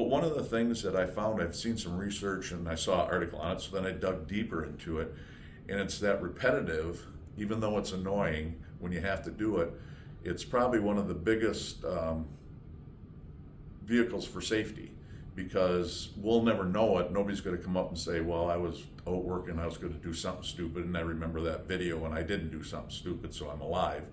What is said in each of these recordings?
one of the things that I found, I've seen some research and I saw an article on it, so then I dug deeper into it, and it's that repetitive, even though it's annoying when you have to do it, it's probably one of the biggest vehicles for safety, because we'll never know it. Nobody's going to come up and say, well, I was out working, I was going to do something stupid, and I remember that video and I didn't do something stupid, so I'm alive.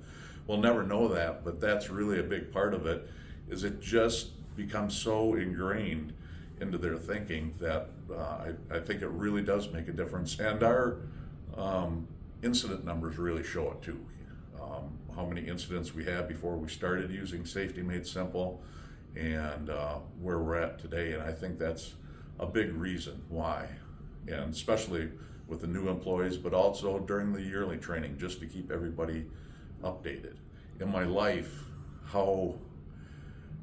We'll never know that, but that's really a big part of it, is it just becomes so ingrained into their thinking that I think it really does make a difference. And our incident numbers really show it too. How many incidents we had before we started using Safety Made Simple, and where we're at today. And I think that's a big reason why, and especially with the new employees, but also during the yearly training, just to keep everybody updated. In my life,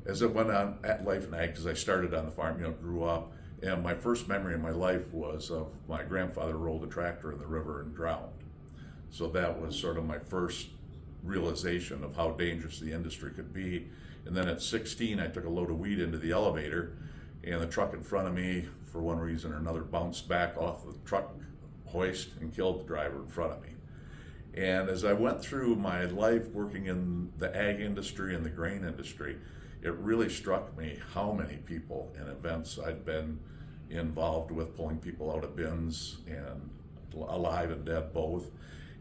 as I went on at Life and Ag, because I started on the farm, grew up, and my first memory in my life was of my grandfather rolled a tractor in the river and drowned. So that was sort of my first realization of how dangerous the industry could be. And then at 16, I took a load of wheat into the elevator, and the truck in front of me, for one reason or another, bounced back off the truck hoist and killed the driver in front of me. And as I went through my life working in the ag industry and the grain industry, it really struck me how many people and events I'd been involved with, pulling people out of bins, and alive and dead both.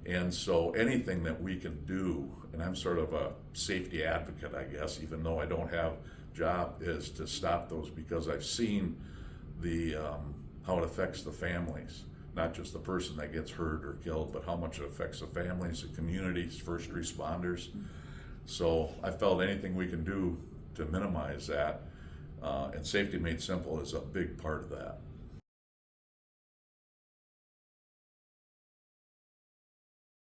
And so anything that we can do, and I'm sort of a safety advocate, I guess, even though I don't have a job, is to stop those, because I've seen the how it affects the families, not just the person that gets hurt or killed, but how much it affects the families, the communities, first responders. So I felt anything we can do to minimize that, and Safety Made Simple is a big part of that.